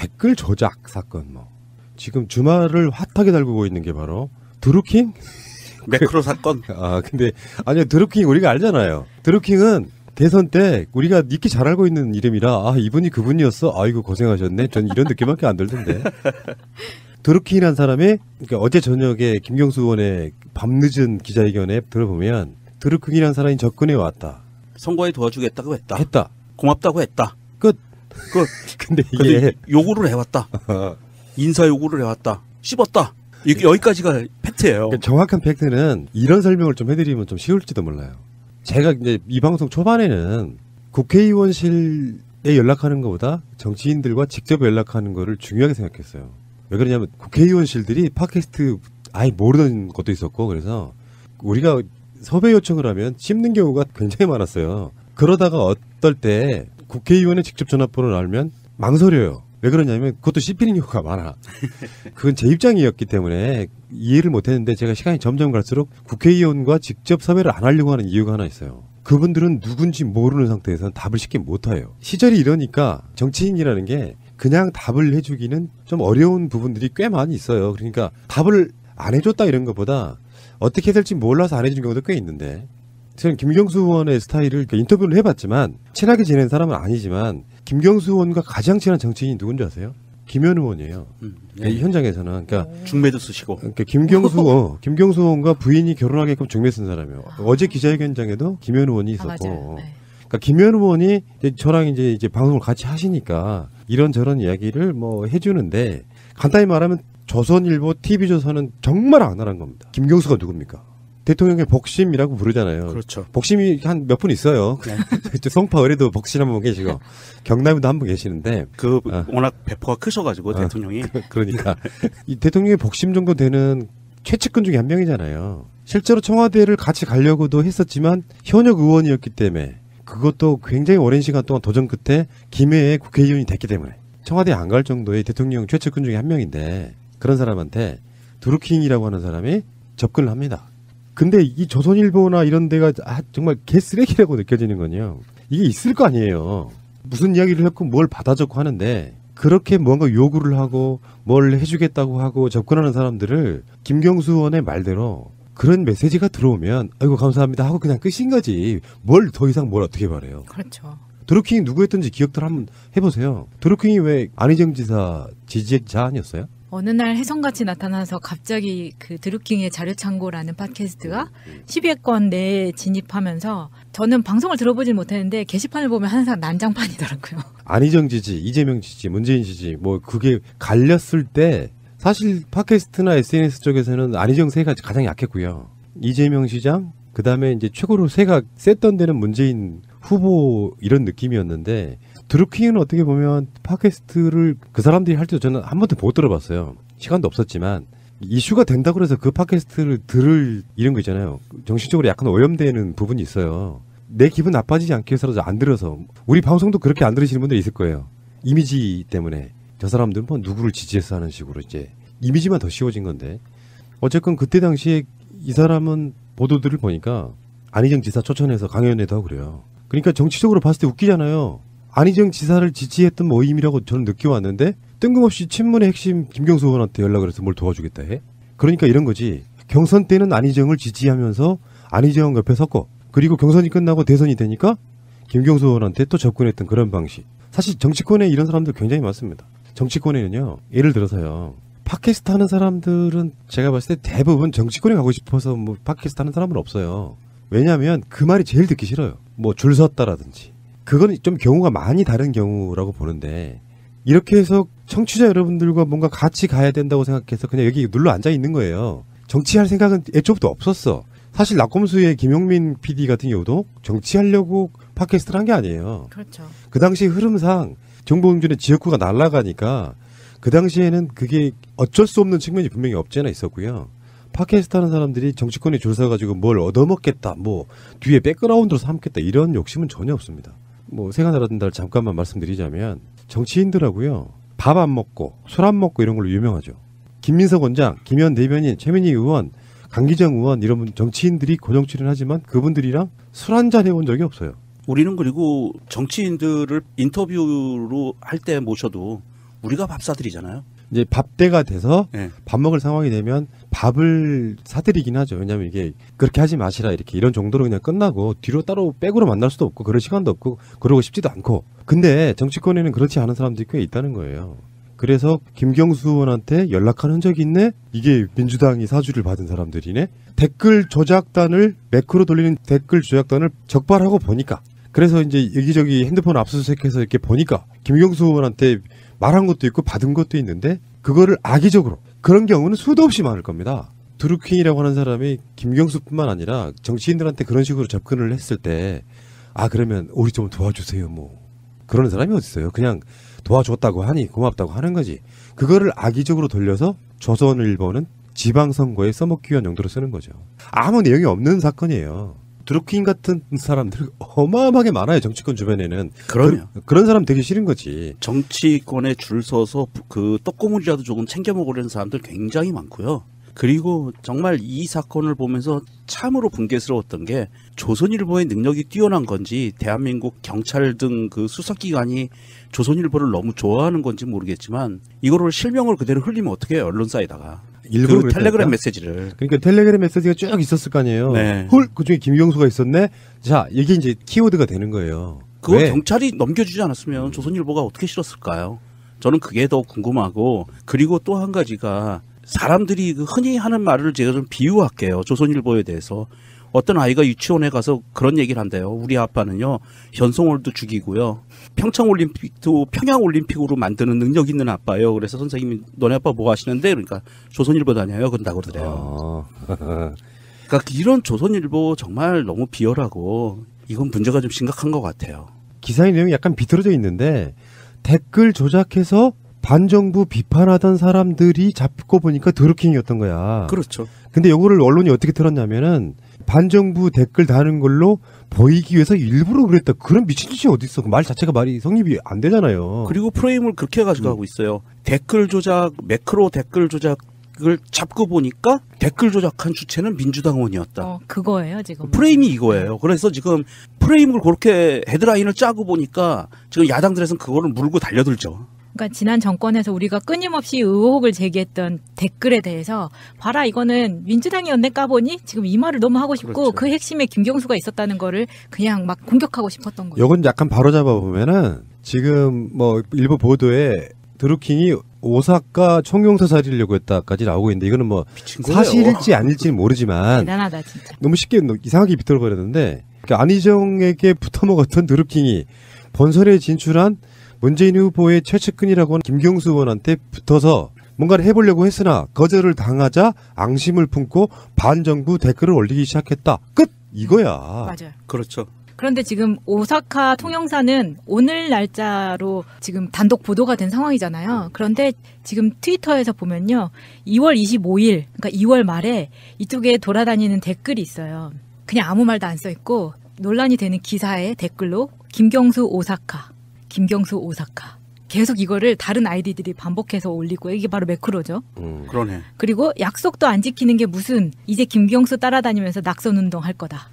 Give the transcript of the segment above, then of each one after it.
댓글 조작 사건 뭐 지금 주말을 핫하게 달구고 있는 게 바로 드루킹 매크로 사건. 근데 아니요, 드루킹 우리가 알잖아요. 드루킹은 대선 때 우리가 익히 잘 알고 있는 이름이라 이분이 그분이었어. 아이고 고생하셨네. 전 이런 느낌밖에 안 들던데. 드루킹이라는 사람이 그러니까 어제 저녁에 김경수 의원의 밤늦은 기자회견에 들어보면 드루킹이라는 사람이 접근해 왔다. 선거에 도와주겠다고 했다. 했다. 고맙다고 했다. 끝. 근데 이게 요구를 해왔다. 인사 요구를 해왔다. 씹었다. 여기까지가 팩트예요. 그러니까 정확한 팩트는 이런 설명을 좀 해드리면 좀 쉬울지도 몰라요. 제가 이제 이 방송 초반에는 국회의원실에 연락하는 것보다 정치인들과 직접 연락하는 거를 중요하게 생각했어요. 왜 그러냐면 국회의원실들이 팟캐스트 아예 모르는 것도 있었고 그래서 우리가 섭외 요청을 하면 씹는 경우가 굉장히 많았어요. 그러다가 어떨 때 국회의원의 직접 전화번호를 알면 망설여요. 왜 그러냐면 그것도 씹히는 경우가 많아. 그건 제 입장이었기 때문에 이해를 못했는데 제가 시간이 점점 갈수록 국회의원과 직접 섭외를 안 하려고 하는 이유가 하나 있어요. 그분들은 누군지 모르는 상태에서는 답을 쉽게 못해요. 시절이 이러니까 정치인이라는 게 그냥 답을 해주기는 좀 어려운 부분들이 꽤 많이 있어요. 그러니까 답을 안 해줬다 이런 것보다 어떻게 될지 몰라서 안 해준 경우도 꽤 있는데 저는 김경수 의원의 스타일을 인터뷰를 해봤지만 친하게 지낸 사람은 아니지만 김경수 의원과 가장 친한 정치인이 누군지 아세요? 김현 의원이에요. 네. 이 현장에서는 그러니까 중매도 쓰시고. 그러니까 김경수 의원과 부인이 결혼하게끔 중매 쓴 사람이에요. 어제 기자회견장에도 김현 의원이 있었고. 네. 그러니까 김현 의원이 저랑 이제 방송을 같이 하시니까 이런저런 이야기를 뭐 해주는데 간단히 말하면 조선일보, TV조선은 정말 악랄한 겁니다. 김경수가 누굽니까? 대통령의 복심이라고 부르잖아요. 그렇죠. 복심이 한 몇 분 있어요. 네. 송파 의뢰도 복심 한 분 계시고 경남에도 한 분 계시는데 워낙 배포가 크셔가지고 대통령이. 그러니까 이 대통령의 복심 정도 되는 최측근 중에 한 명이잖아요. 실제로 청와대를 같이 가려고도 했었지만 현역 의원이었기 때문에 그것도 굉장히 오랜 시간 동안 도전 끝에 김해의 국회의원이 됐기 때문에 청와대에 안 갈 정도의 대통령 최측근 중에 한 명인데 그런 사람한테 드루킹이라고 하는 사람이 접근을 합니다. 근데 이 조선일보나 이런 데가 정말 개쓰레기라고 느껴지는 건요. 이게 있을 거 아니에요. 무슨 이야기를 했고 뭘 받아 적고 하는데 그렇게 뭔가 요구를 하고 뭘 해주겠다고 하고 접근하는 사람들을 김경수 의원의 말대로 그런 메시지가 들어오면 아이고 감사합니다 하고 그냥 끝인 거지. 뭘 더 이상 뭘 어떻게 말해요. 그렇죠. 드루킹이 누구였던지 기억들 한번 해보세요. 드루킹이 왜 안희정 지사 지지자 아니었어요? 어느 날 혜성같이 나타나서 갑자기 그 드루킹의 자료창고라는 팟캐스트가 10위권 내에 진입하면서 저는 방송을 들어보진 못했는데 게시판을 보면 항상 난장판이더라고요. 안희정 지지, 이재명 지지, 문재인 지지 뭐 그게 갈렸을 때 사실 팟캐스트나 SNS 쪽에서는 안희정 세가 가장 약했고요. 이재명 시장 그다음에 이제 최고로 세가 셌던 데는 문재인 후보 이런 느낌이었는데 드루킹은 어떻게 보면 팟캐스트를 그 사람들이 할 때도 저는 한 번도 못 들어봤어요. 시간도 없었지만 이슈가 된다고 해서 그 팟캐스트를 들을 이런 거 있잖아요. 정신적으로 약간 오염되는 부분이 있어요. 내 기분 나빠지지 않기 위해서라도 안 들어서 우리 방송도 그렇게 안 들으시는 분들이 있을 거예요. 이미지 때문에 저 사람들은 뭐 누구를 지지해서 하는 식으로 이제 이미지만 더 씌워진 건데 어쨌건 그때 당시에 이 사람은 보도들을 보니까 안희정 지사 초청해서 강연회도 하고 그래요. 그러니까 정치적으로 봤을 때 웃기잖아요. 안희정 지사를 지지했던 모임이라고 저는 느껴왔는데 뜬금없이 친문의 핵심 김경수 의원한테 연락을 해서 뭘 도와주겠다 해? 그러니까 이런 거지. 경선 때는 안희정을 지지하면서 안희정 옆에 섰고 그리고 경선이 끝나고 대선이 되니까 김경수 의원한테 또 접근했던 그런 방식. 사실 정치권에 이런 사람들 굉장히 많습니다. 정치권에는요. 예를 들어서요. 팟캐스트 하는 사람들은 제가 봤을 때 대부분 정치권에 가고 싶어서 뭐 팟캐스트 하는 사람은 없어요. 왜냐하면 그 말이 제일 듣기 싫어요. 뭐 줄 섰다라든지. 그건 좀 경우가 많이 다른 경우라고 보는데 이렇게 해서 청취자 여러분들과 뭔가 같이 가야 된다고 생각해서 그냥 여기 눌러 앉아 있는 거예요. 정치할 생각은 애초부터 없었어. 사실 낙검수의 김용민 PD 같은 경우도 정치하려고 팟캐스트를 한 게 아니에요. 그렇죠. 그 당시 흐름상 정보용준의 지역구가 날아가니까 그 당시에는 그게 어쩔 수 없는 측면이 분명히 없지 않아 있었고요. 팟캐스트 하는 사람들이 정치권에 줄 서가지고 뭘 얻어먹겠다, 뭐 뒤에 백그라운드로 삼겠다 이런 욕심은 전혀 없습니다. 뭐 세간나라든다를 잠깐만 말씀드리자면 정치인들하고요. 밥 안 먹고 술 안 먹고 이런 걸로 유명하죠. 김민석 원장, 김현 대변인, 최민희 의원, 강기정 의원 이런 분 정치인들이 고정 출연하지만 그분들이랑 술 한잔 해본 적이 없어요. 우리는 그리고 정치인들을 인터뷰로 할 때 모셔도 우리가 밥 사드리잖아요. 이제 밥때가 돼서 네. 밥 먹을 상황이 되면 밥을 사드리긴 하죠. 왜냐면 이게 그렇게 하지 마시라 이렇게 이런 정도로 그냥 끝나고 뒤로 따로 백으로 만날 수도 없고 그럴 시간도 없고 그러고 싶지도 않고. 근데 정치권에는 그렇지 않은 사람들이 꽤 있다는 거예요. 그래서 김경수 의원한테 연락한 흔적이 있네? 이게 민주당이 사주를 받은 사람들이네? 댓글 조작단을 매크로 돌리는 댓글 조작단을 적발하고 보니까 그래서 이제 여기저기 핸드폰 압수수색해서 이렇게 보니까 김경수 의원한테 말한 것도 있고 받은 것도 있는데 그거를 악의적으로 그런 경우는 수도 없이 많을 겁니다. 드루킹이라고 하는 사람이 김경수뿐만 아니라 정치인들한테 그런 식으로 접근을 했을 때 그러면 우리 좀 도와주세요 뭐 그러는 사람이 어딨어요. 그냥 도와줬다고 하니 고맙다고 하는 거지. 그거를 악의적으로 돌려서 조선일보는 지방선거에 써먹기 위한 용도로 쓰는 거죠. 아무 내용이 없는 사건이에요. 드루킹 같은 사람들 어마어마하게 많아요. 정치권 주변에는. 그러면 그런 사람 되게 싫은 거지. 정치권에 줄 서서 그 떡고물이라도 조금 챙겨 먹으려는 사람들 굉장히 많고요. 그리고 정말 이 사건을 보면서 참으로 분개스러웠던 게 조선일보의 능력이 뛰어난 건지 대한민국 경찰 등 그 수사기관이 조선일보를 너무 좋아하는 건지 모르겠지만 이거를 실명을 그대로 흘리면 어떻게 해요? 언론사에다가. 일부러 그 텔레그램 그랬다니까? 메시지를. 그러니까 텔레그램 메시지가 쭉 있었을 거 아니에요. 네. 헐, 그중에 김경수가 있었네. 자, 이게 이제 키워드가 되는 거예요. 그거 왜? 경찰이 넘겨주지 않았으면 조선일보가 어떻게 실었을까요? 저는 그게 더 궁금하고 그리고 또 한 가지가 사람들이 그 흔히 하는 말을 제가 좀 비유할게요. 조선일보에 대해서. 어떤 아이가 유치원에 가서 그런 얘기를 한대요. 우리 아빠는요. 현송월도 죽이고요. 평창올림픽도 평양올림픽으로 만드는 능력 있는 아빠예요. 그래서 선생님이 너네 아빠 뭐 하시는데? 그러니까 조선일보 다녀요. 그런다고 그래요. 그러니까 이런 조선일보 정말 너무 비열하고 이건 문제가 좀 심각한 것 같아요. 기사의 내용이 약간 비틀어져 있는데 댓글 조작해서 반정부 비판하던 사람들이 잡고 보니까 드루킹이었던 거야. 그렇죠. 근데 요거를 언론이 어떻게 틀었냐면은 반정부 댓글 다는 걸로 보이기 위해서 일부러 그랬다. 그런 미친 짓이 어디 있어? 그 말 자체가 말이 성립이 안 되잖아요. 그리고 프레임을 그렇게 가지고 가고 있어요. 댓글 조작, 매크로 댓글 조작을 잡고 보니까 댓글 조작한 주체는 민주당 의원이었다. 그거예요 지금. 프레임이 이거예요. 그래서 지금 프레임을 그렇게 헤드라인을 짜고 보니까 지금 야당들에서는 그거를 물고 달려들죠. 그러니까 지난 정권에서 우리가 끊임없이 의혹을 제기했던 댓글에 대해서 봐라 이거는 민주당이었네 까보니 지금 이 말을 너무 하고 싶고 그렇죠. 그 핵심에 김경수가 있었다는 거를 그냥 막 공격하고 싶었던 거예요. 요건 약간 바로잡아 보면은 지금 뭐 일부 보도에 드루킹이 오사카 총영사 살리려고 했다까지 나오고 있는데 이거는 뭐 미친 거예요. 사실일지 아닐지는 모르지만 대단하다 진짜. 너무 쉽게 이상하게 비틀어버렸는데 그러니까 안희정에게 붙어먹었던 드루킹이 본선에 진출한 문재인 후보의 최측근이라고 하는 김경수 의원한테 붙어서 뭔가를 해보려고 했으나 거절을 당하자 앙심을 품고 반정부 댓글을 올리기 시작했다. 끝! 이거야. 맞아요. 그렇죠. 그런데 지금 오사카 통영사는 오늘 날짜로 지금 단독 보도가 된 상황이잖아요. 그런데 지금 트위터에서 보면요. 2월 25일, 그러니까 2월 말에 이쪽에 돌아다니는 댓글이 있어요. 그냥 아무 말도 안 써있고 논란이 되는 기사에 댓글로 김경수 오사카. 김경수 오사카. 계속 이거를 다른 아이디들이 반복해서 올리고 이게 바로 매크로죠. 그러네. 그리고 약속도 안 지키는 게 무슨 이제 김경수 따라다니면서 낙선 운동 할 거다.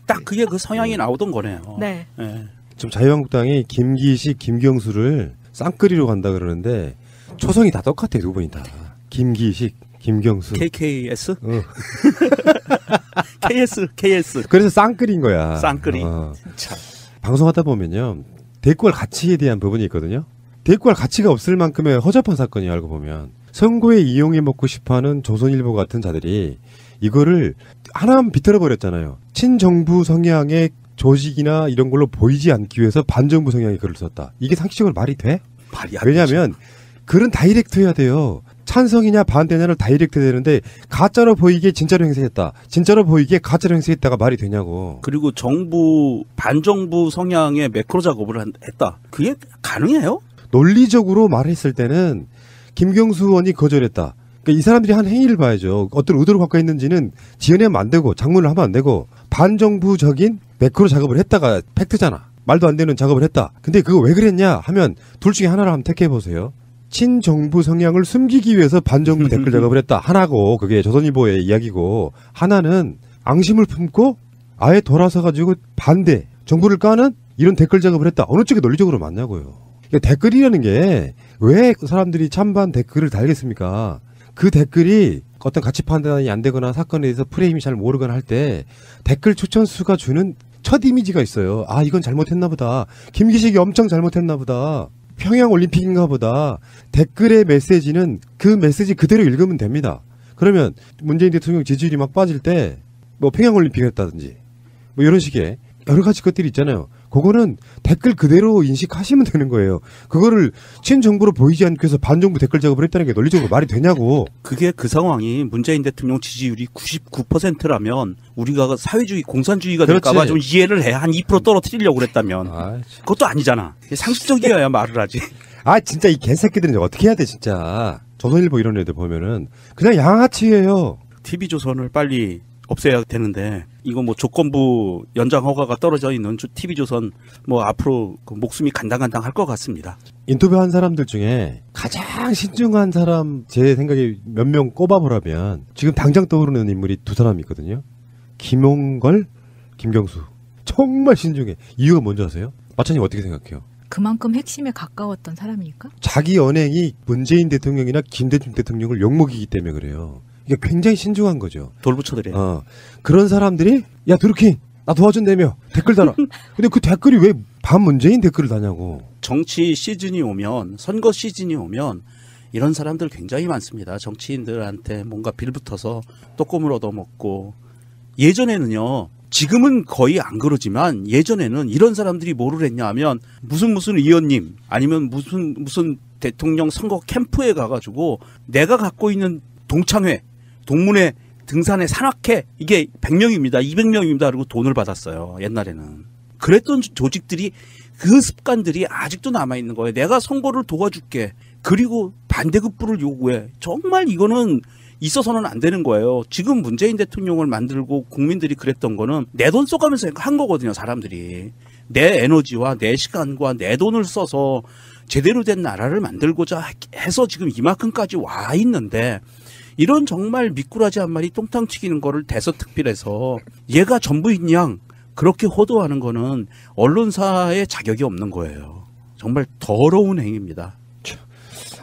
딱 그게 그 성향이 나오던 거네요. 네. 네. 지금 자유한국당이 김기식, 김경수를 쌍끌이로 간다 그러는데 초성이 다 똑같아 두 분이 다. 김기식, 김경수. KKS? 어. KS. 그래서 쌍끌인 거야. 쌍끌이. 참. 방송하다 보면요. 대꾸할 가치에 대한 부분이 있거든요. 대꾸할 가치가 없을 만큼의 허접한 사건이 알고 보면 선거에 이용해 먹고 싶어하는 조선일보 같은 자들이 이거를 하나만 비틀어버렸잖아요. 친정부 성향의 조직이나 이런 걸로 보이지 않기 위해서 반정부 성향의 글을 썼다. 이게 상식적으로 말이 돼? 말이 안 되죠. 왜냐하면 글은 다이렉트 해야 돼요. 찬성이냐 반대냐를 다이렉트 해야 되는데 가짜로 보이게 진짜로 행세했다. 진짜로 보이게 가짜로 행세했다가 말이 되냐고. 그리고 정부 반정부 성향의 매크로 작업을 했다. 그게 가능해요? 논리적으로 말했을 때는 김경수 의원이 거절했다. 그러니까 이 사람들이 한 행위를 봐야죠. 어떤 의도를 갖고 있는지는 지어내면 안 되고 장문을 하면 안 되고 반정부적인 매크로 작업을 했다가 팩트잖아. 말도 안 되는 작업을 했다. 근데 그거 왜 그랬냐 하면 둘 중에 하나를 한번 택해보세요. 친정부 성향을 숨기기 위해서 반정부 댓글 작업을 했다. 하나고 그게 조선일보의 이야기고 하나는 앙심을 품고 아예 돌아서 가지고 반대 정부를 까는 이런 댓글 작업을 했다. 어느 쪽이 논리적으로 맞냐고요. 그러니까 댓글이라는 게 왜 사람들이 찬반 댓글을 달겠습니까? 그 댓글이 어떤 가치 판단이 안 되거나 사건에 대해서 프레임이 잘 모르거나 할 때 댓글 추천 수가 주는 첫 이미지가 있어요. 아, 이건 잘못했나 보다. 김기식이 엄청 잘못했나 보다. 평양 올림픽인가 보다. 댓글의 메시지는 그 메시지 그대로 읽으면 됩니다. 그러면 문재인 대통령 지지율이 막 빠질 때 뭐 평양 올림픽 했다든지 뭐 이런 식의 여러 가지 것들이 있잖아요. 그거는 댓글 그대로 인식하시면 되는 거예요. 그거를 친정부로 보이지 않기 위해서 반정부 댓글 작업을 했다는 게 논리적으로 말이 되냐고. 그게 그 상황이 문재인 대통령 지지율이 99%라면 우리가 사회주의 공산주의가 될까봐 그렇지. 좀 이해를 해. 한 2% 떨어뜨리려고 그랬다면 아, 그것도 아니잖아. 상식적이어야 말을 하지. 아 진짜 이 개새끼들은 어떻게 해야 돼 진짜. 조선일보 이런 애들 보면은 그냥 양아치예요. TV조선을 빨리 없애야 되는데 이거 뭐 조건부 연장 허가가 떨어져 있는 TV조선 뭐 앞으로 그 목숨이 간당간당 할 것 같습니다. 인터뷰한 사람들 중에 가장 신중한 사람 제 생각에 몇 명 꼽아보라면 지금 당장 떠오르는 인물이 두 사람이 있거든요. 김용걸, 김경수. 정말 신중해. 이유가 뭔지 아세요? 마찬님 어떻게 생각해요? 그만큼 핵심에 가까웠던 사람이니까? 자기 언행이 문재인 대통령이나 김대중 대통령을 욕먹이기 때문에 그래요. 이게 굉장히 신중한 거죠. 돌부처들이에요. 그런 사람들이 야 드루킹 나 도와준다며 댓글 달아. 근데 그 댓글이 왜 반문재인 댓글을 다냐고. 정치 시즌이 오면 선거 시즌이 오면 이런 사람들 굉장히 많습니다. 정치인들한테 뭔가 빌붙어서 떡고물 얻어먹고 예전에는요. 지금은 거의 안 그러지만 예전에는 이런 사람들이 뭐를 했냐 하면 무슨 의원님 아니면 무슨 대통령 선거 캠프에 가가지고 내가 갖고 있는 동창회 동문회 등산회 산악회 이게 100명입니다. 200명입니다. 그리고 돈을 받았어요. 옛날에는. 그랬던 조직들이 그 습관들이 아직도 남아있는 거예요. 내가 선거를 도와줄게. 그리고 반대급부를 요구해. 정말 이거는 있어서는 안 되는 거예요. 지금 문재인 대통령을 만들고 국민들이 그랬던 거는 내 돈 써가면서 한 거거든요. 사람들이. 내 에너지와 내 시간과 내 돈을 써서 제대로 된 나라를 만들고자 해서 지금 이만큼까지 와 있는데 이런 정말 미꾸라지 한 마리 똥탕 튀기는 거를 대서특필해서 얘가 전부인 양 그렇게 호도하는 거는 언론사의 자격이 없는 거예요. 정말 더러운 행위입니다.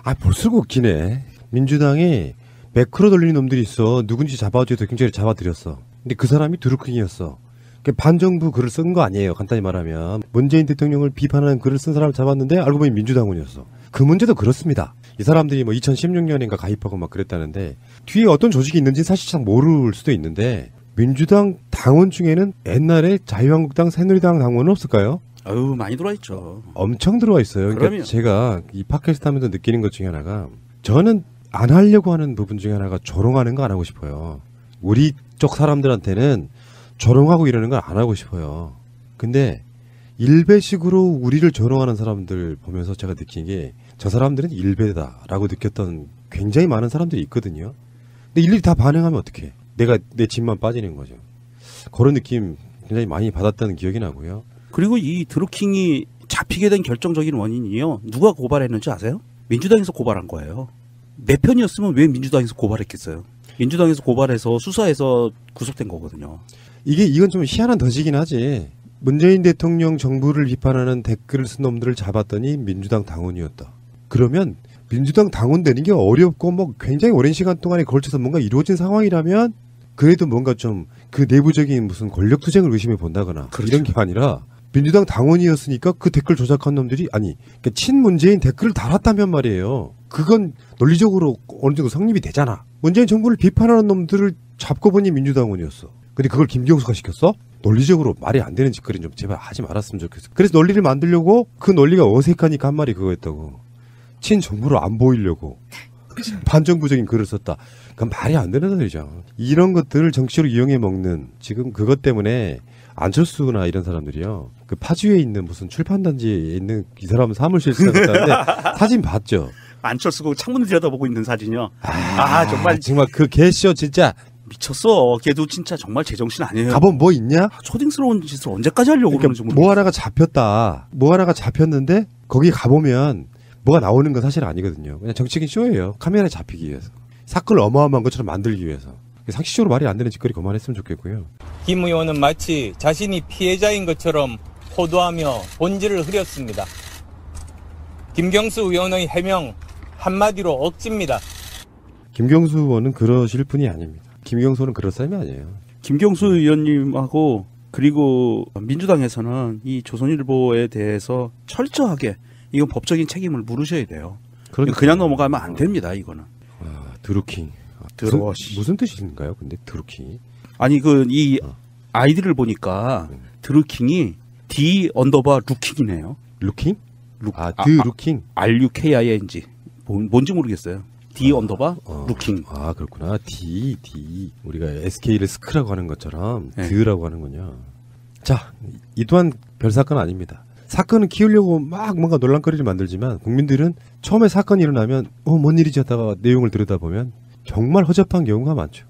아 볼수록 웃기네. 민주당이 매크로 돌리는 놈들이 있어. 누군지 잡아줘서 경찰이 잡아들였어. 근데 그 사람이 드루킹이었어. 반정부 글을 쓴 거 아니에요. 간단히 말하면 문재인 대통령을 비판하는 글을 쓴 사람을 잡았는데 알고 보니 민주당원이었어. 그 문제도 그렇습니다. 이 사람들이 뭐 2016년인가 가입하고 막 그랬다는데 뒤에 어떤 조직이 있는지 사실상 모를 수도 있는데 민주당 당원 중에는 옛날에 자유한국당, 새누리당 당원은 없을까요? 아유 많이 들어와 있죠. 엄청 들어와 있어요. 그러니까 그러면. 제가 이 팟캐스트 하면서 느끼는 것 중에 하나가 저는 안 하려고 하는 부분 중에 하나가 조롱하는 거 안 하고 싶어요. 우리 쪽 사람들한테는 조롱하고 이러는 걸 안 하고 싶어요. 근데 일배식으로 우리를 조롱하는 사람들 보면서 제가 느낀 게 저 사람들은 일배다라고 느꼈던 굉장히 많은 사람들이 있거든요. 근데 일일이 다 반응하면 어떡해. 내가 내 집만 빠지는 거죠. 그런 느낌 굉장히 많이 받았다는 기억이 나고요. 그리고 이 드루킹이 잡히게 된 결정적인 원인이요. 누가 고발했는지 아세요? 민주당에서 고발한 거예요. 내 편이었으면 왜 민주당에서 고발했겠어요? 민주당에서 고발해서 수사해서 구속된 거거든요. 이건 좀 희한한 덫이긴 하지. 문재인 대통령 정부를 비판하는 댓글을 쓴 놈들을 잡았더니 민주당 당원이었다. 그러면 민주당 당원 되는 게 어렵고 뭐 굉장히 오랜 시간 동안에 걸쳐서 뭔가 이루어진 상황이라면 그래도 뭔가 좀 그 내부적인 무슨 권력 투쟁을 의심해 본다거나 그렇죠. 이런 게 아니라 민주당 당원이었으니까 그 댓글 조작한 놈들이 그러니까 친문재인 댓글을 달았다면 말이에요. 그건 논리적으로 어느 정도 성립이 되잖아. 문재인 정부를 비판하는 놈들을 잡고 보니 민주당원이었어. 근데 그걸 김경수가 시켰어? 논리적으로 말이 안 되는 짓거리는 좀 제발 하지 말았으면 좋겠어. 그래서 논리를 만들려고 그 논리가 어색하니까 한 말이 그거였다고. 친정부로 안 보이려고 반정부적인 글을 썼다. 그건 말이 안 되는 소리죠. 이런 것들을 정치로 이용해 먹는 지금 그것 때문에 안철수나 이런 사람들이요. 그 파주에 있는 무슨 출판단지에 있는 이 사람 사무실 쓰다는데 사진 봤죠? 안철수가 창문을 들여다보고 있는 사진이요. 정말 그 개쇼 진짜 미쳤어. 걔도 진짜 정말 제정신 아니에요. 가본 뭐 있냐? 초딩스러운 짓을 언제까지 하려고 그러니까 그러는지 뭐 하나가 잡혔다. 뭐 하나가 잡혔는데 거기 가보면 뭐가 나오는 건 사실 아니거든요. 그냥 정치적인 쇼예요. 카메라에 잡히기 위해서. 사건을 어마어마한 것처럼 만들기 위해서. 상식적으로 말이 안 되는 짓거리 그만했으면 좋겠고요. 김 의원은 마치 자신이 피해자인 것처럼 호도하며 본질을 흐렸습니다. 김경수 의원의 해명 한마디로 억지입니다. 김경수 의원은 그러실 분이 아닙니다. 김경수 의원은 그럴 사람이 아니에요. 김경수 의원님하고 그리고 민주당에서는 이 조선일보에 대해서 철저하게 이건 법적인 책임을 물으셔야 돼요. 그러니까. 그냥 넘어가면 안 됩니다. 이거는. 드루킹. 더러워. 무슨 뜻인가요? 근데 드루킹이? 아니 이 아이디를 보니까 드루킹이 D_루킹이네요. 루킹? 룩. 드루킹. RUKING. 뭔지 모르겠어요. D_루킹. 그렇구나. D. 우리가 SK를 스크라고 하는 것처럼 네. 드라고 하는군요. 자, 이 또한 별 사건 아닙니다. 사건을 키우려고 막 뭔가 논란거리를 만들지만 국민들은 처음에 사건이 일어나면 뭔 일이지 하다가 내용을 들여다보면 정말 허접한 경우가 많죠.